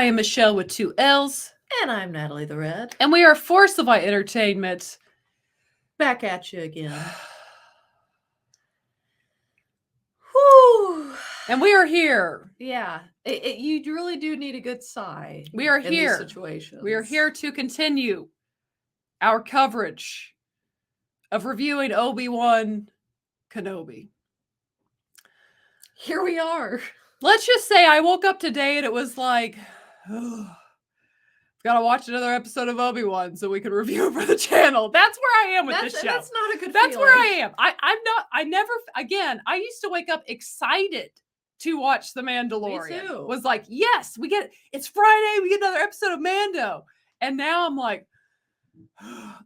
I am Michelle with 2 L's. And I'm Natalie the Red. And we are Forcify Entertainment. Back at you again. Whew. And we are here. Yeah. You really do need a good sigh. We are in here. These situations. We are here to continue our coverage of reviewing Obi-Wan Kenobi. Here we are. Let's just say I woke up today and it was like, oh, I've got to watch another episode of Obi-Wan so we can review it for the channel. That's where I am with this show. That's not a good That's feeling. where I am. I used to wake up excited to watch The Mandalorian. Me too. Was like, yes, we get it. It's Friday. We get another episode of Mando. And now I'm like,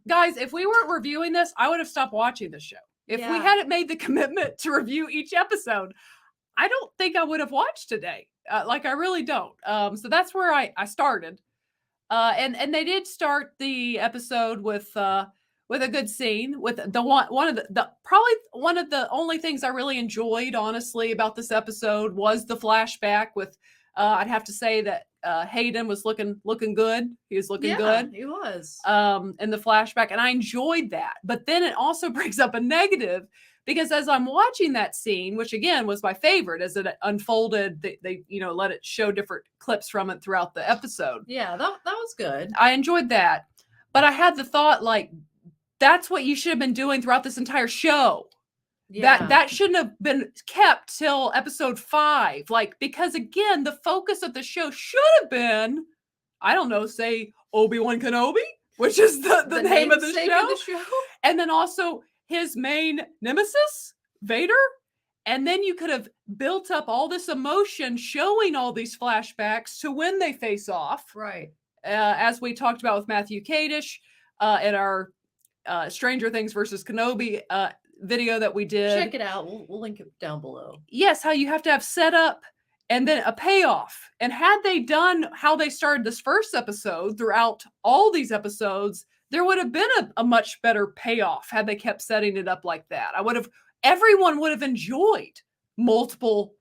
guys, if we weren't reviewing this, I would have stopped watching this show. If we hadn't made the commitment to review each episode, I don't think I would have watched today. I really don't. So that's where I started. And they did start the episode with a good scene with probably one of the only things I really enjoyed, honestly, about this episode was the flashback with, I'd have to say that Hayden was looking good. He was looking good. He was. In the flashback, and I enjoyed that. But then it also brings up a negative because as I'm watching that scene, which again was my favorite as it unfolded, they let it show different clips from it throughout the episode. Yeah, that was good. I enjoyed that. But I had the thought, like, that's what you should have been doing throughout this entire show. Yeah. That shouldn't have been kept till episode 5. Like, because again, the focus of the show should have been, I don't know, say Obi-Wan Kenobi, which is the name of the show. And then also his main nemesis, Vader. And then you could have built up all this emotion showing all these flashbacks to when they face off. Right. As we talked about with Matthew Kadish in our Stranger Things versus Kenobi video that we did. Check it out. We'll link it down below. Yes, how you have to have setup and then a payoff. And had they done how they started this first episode throughout all these episodes, there would have been a much better payoff had they kept setting it up like that. Everyone would have enjoyed multiple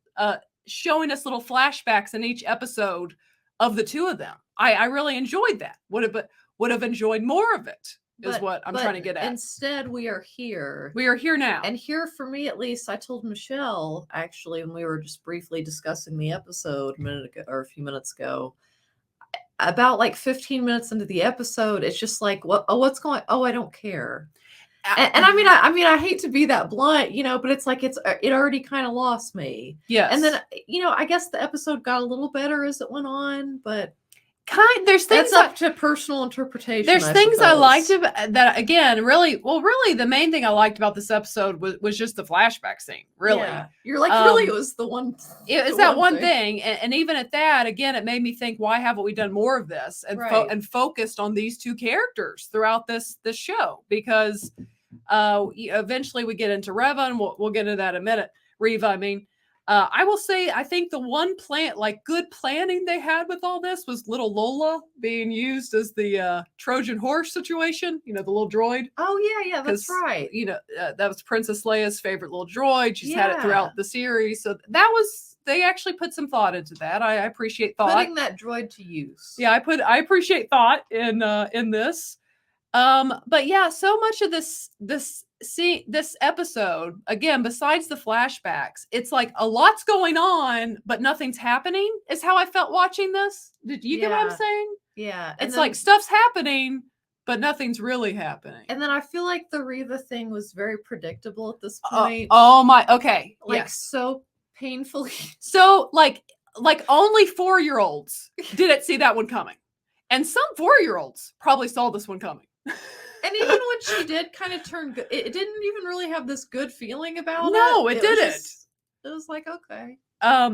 showing us little flashbacks in each episode of the two of them. I really enjoyed that. Would have enjoyed more of it. Is what I'm trying to get at. Instead, we are here. We are here now. And here, for me at least, I told Michelle, actually, when we were just briefly discussing the episode a few minutes ago, about like 15 minutes into the episode, it's just like, what's going? Oh, I don't care. And I mean, I hate to be that blunt, but it's like it already kind of lost me. Yes. And then, I guess the episode got a little better as it went on, but there's things that's up to personal interpretation. There's things I liked about that. Again, really, the main thing I liked about this episode was just the flashback scene. Really, you're like, really, it was the one. It was that one thing, and even at that, again, it made me think, why haven't we done more of this and focused on these two characters throughout this show? Because eventually we get into Reeva, and we'll get into that in a minute. Reeva, I mean. I will say, I think the one good planning they had with all this was little Lola being used as the Trojan horse situation, the little droid. Oh, yeah, that's right. That was Princess Leia's favorite little droid. She's had it throughout the series. So they actually put some thought into that. I appreciate thought. Putting that droid to use. Yeah, I appreciate thought in this. But yeah, so much of this episode, again, besides the flashbacks, it's like a lot's going on, but nothing's happening, is how I felt watching this. Did you get what I'm saying? Yeah. It's like stuff's happening, but nothing's really happening. And then I feel like the Reeva thing was very predictable at this point. Okay. So painfully. So like only 4-year-olds didn't see that one coming. And some 4-year-olds probably saw this one coming. And even when she did kind of turn good, it didn't even really have this good feeling about it. No, it didn't. It was like, okay.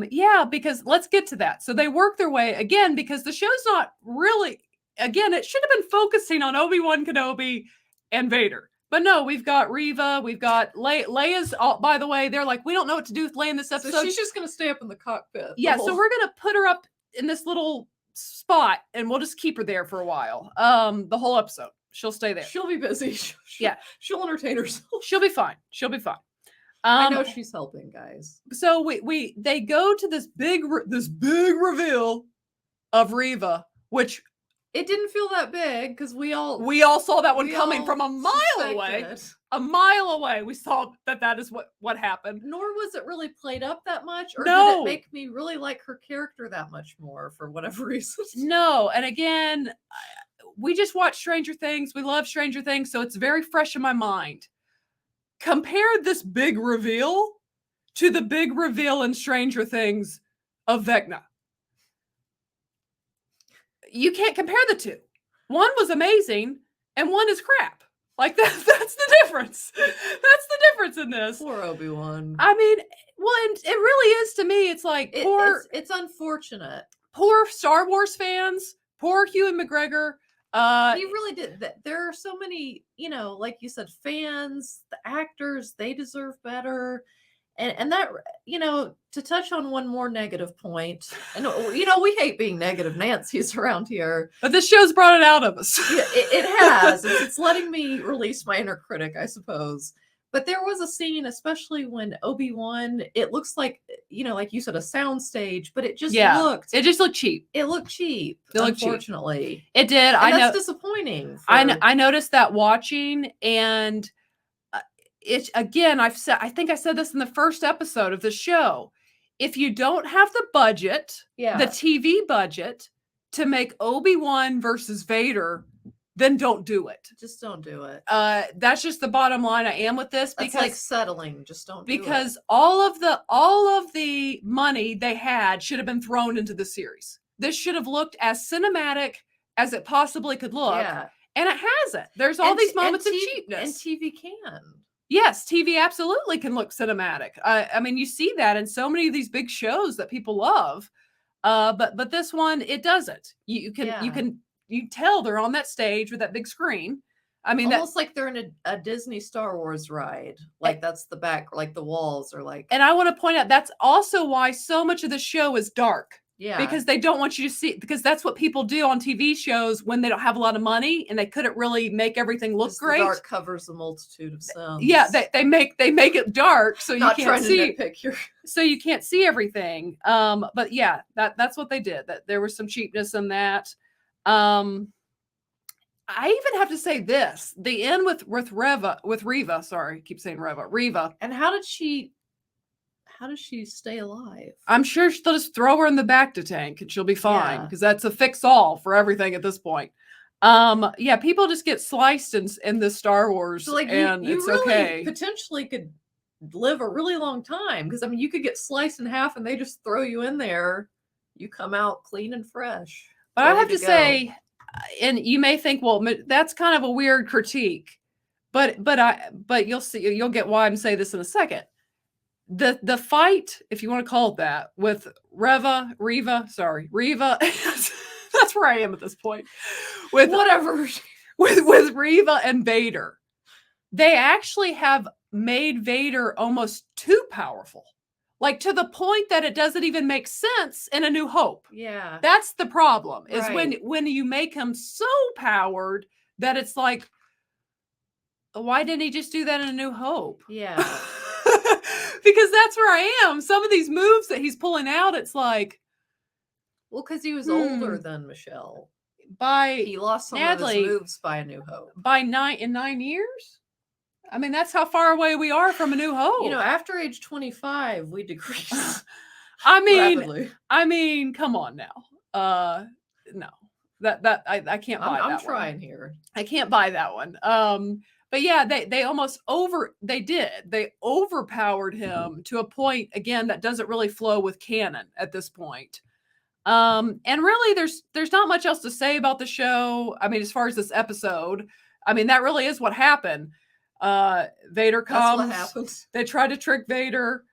Yeah, because let's get to that. So they work their way again, because the show's not really, again, it should have been focusing on Obi-Wan Kenobi and Vader. But no, we've got Reeva, we've got Leia's, by the way, they're like, we don't know what to do with Leia in this episode. So she's just going to stay up in the cockpit. Yeah, so we're going to put her up in this little spot and we'll just keep her there for a while. The whole episode. She'll stay there. She'll be busy. She'll entertain herself. She'll be fine. I know she's helping, guys. So they go to this big reveal of Reeva, which it didn't feel that big because we all saw that one coming from a mile away. A mile away, we saw that is what happened. Nor was it really played up that much, or No. did it make me really like her character that much more for whatever reason? No, and again, we just watched Stranger Things. We love Stranger Things, so it's very fresh in my mind. Compare this big reveal to the big reveal in Stranger Things of Vecna. You can't compare the two. One was amazing, and one is crap. Like that's the difference. That's the difference in this. Poor Obi-Wan. I mean, well, and it really is to me. It's like it's unfortunate. Poor Star Wars fans. Poor Ewan McGregor. He really did. There are so many, like you said, fans, the actors, they deserve better. And that, to touch on one more negative point, and we hate being negative Nancy's around here, but this show's brought it out of us. Yeah, it has. It's letting me release my inner critic, I suppose. But there was a scene, especially when Obi-Wan, it looks like, like you said, a soundstage, but it just looked cheap. It looked cheap, unfortunately. Cheap. It did. And that's disappointing. I noticed that watching, and it's again, I think I said this in the first episode of the show. If you don't have the budget, the TV budget to make Obi-Wan versus Vader, then don't do it. Just don't do it. That's just the bottom line I am with this. That's like settling. Just don't do it. Because all of the money they had should have been thrown into the series. This should have looked as cinematic as it possibly could look. Yeah. And it hasn't. There's all these moments of cheapness. And TV can. Yes, TV absolutely can look cinematic. I mean, you see that in so many of these big shows that people love. But this one, it doesn't. You tell they're on that stage with that big screen. I mean, almost like they're in a Disney Star Wars ride. Like that's the back, like the walls are like. And I want to point out that's also why so much of the show is dark. Yeah. Because they don't want you to see, because that's what people do on TV shows when they don't have a lot of money and they couldn't really make everything look great. The dark covers a multitude of sins. Yeah, they make it dark so you can't see. Picture. So you can't see everything. But yeah, that's what they did. That there was some cheapness in that. I even have to say this: the end with Reeva. Sorry, I keep saying Reeva. And how does she stay alive? I'm sure they'll just throw her in the Bacta tank and she'll be fine because that's a fix-all for everything at this point. People just get sliced in this Star Wars, so and you it's really okay. Potentially could live a really long time because you could get sliced in half and they just throw you in there. You come out clean and fresh. But I have to say, and you may think, well, that's kind of a weird critique, but you'll see, you'll get why I'm saying this in a second. The fight, if you want to call it that, with Reeva, that's where I am at this point. With whatever, with Reeva and Vader, they actually have made Vader almost too powerful. Like to the point that it doesn't even make sense in A New Hope. Yeah. That's the problem, is when you make him so powered that it's like, why didn't he just do that in A New Hope? Yeah. Because that's where I am. Some of these moves that he's pulling out, it's like. Well, because he was older than Michelle. He lost some of his moves by A New Hope. In 9 years? I mean, that's how far away we are from A New Hope. After age 25, we decrease. I mean, come on now. No, I can't buy that. I'm trying here. I can't buy that one. But yeah, they overpowered him to a point again that doesn't really flow with canon at this point. And really, there's not much else to say about the show. I mean, as far as this episode, I mean, that really is what happened. Vader comes. That's what happens. They try to trick Vader.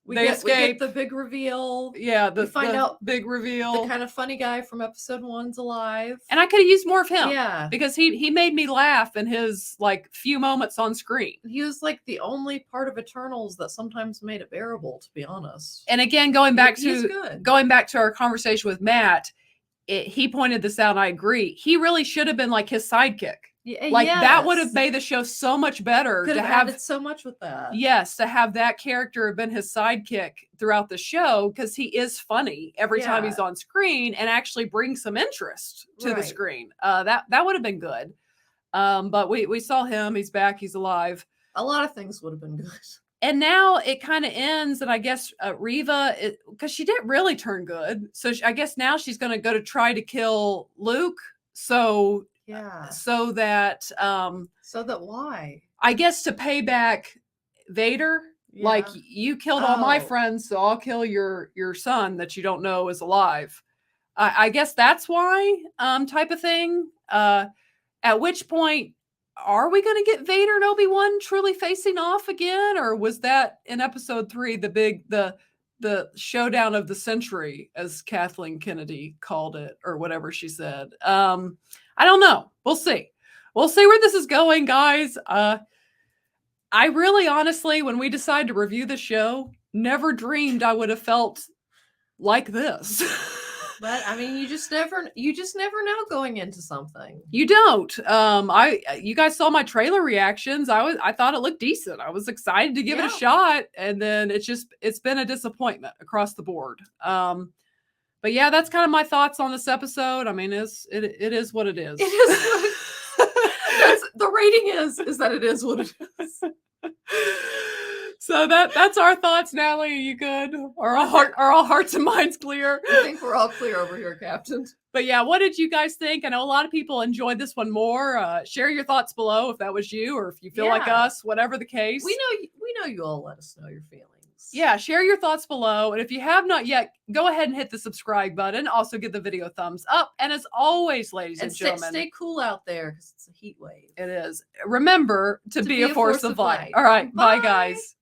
We get the big reveal. Yeah, we find out big reveal. The kind of funny guy from episode 1's alive. And I could have used more of him. Yeah. Because he made me laugh in his few moments on screen. He was the only part of Eternals that sometimes made it bearable, to be honest. And again, going back to our conversation with Matt, he pointed this out, and I agree. He really should have been like his sidekick. Yeah, Like that would have made the show so much better. Could to have have added so much with that. Yes, to have that character have been his sidekick throughout the show, because he is funny every time he's on screen and actually brings some interest to the screen. That would have been good. But we saw him. He's back. He's alive. A lot of things would have been good. And now it kind of ends, and I guess Reeva, because she didn't really turn good, so I guess now she's going to go to try to kill Luke. So so that why? I guess to pay back Vader. Yeah. Like, you killed all my friends, so I'll kill your son that you don't know is alive. I guess that's why, type of thing. At which point, are we going to get Vader and Obi-Wan truly facing off again? Or was that in episode 3, the showdown of the century, as Kathleen Kennedy called it, or whatever she said? I don't know. We'll see. We'll see where this is going, guys. I really, honestly, when we decided to review the show, never dreamed I would have felt like this. But I mean, you just never know going into something. You don't. You guys saw my trailer reactions. I thought it looked decent. I was excited to give it a shot, and then it's been a disappointment across the board. But yeah, that's kind of my thoughts on this episode. I mean, it is what it is. It is what the rating is that it is what it is. So that's our thoughts, Natalie. Are you good? Are all hearts and minds clear? I think we're all clear over here, Captain. But yeah, what did you guys think? I know a lot of people enjoyed this one more. Share your thoughts below if that was you, or if you feel like us, whatever the case. We know you all let us know your feelings. Yeah, share your thoughts below. And if you have not yet, go ahead and hit the subscribe button. Also give the video a thumbs up. And as always, ladies and gentlemen, stay cool out there because it's a heat wave. It is. Remember to be a force of light. All right. Bye, guys.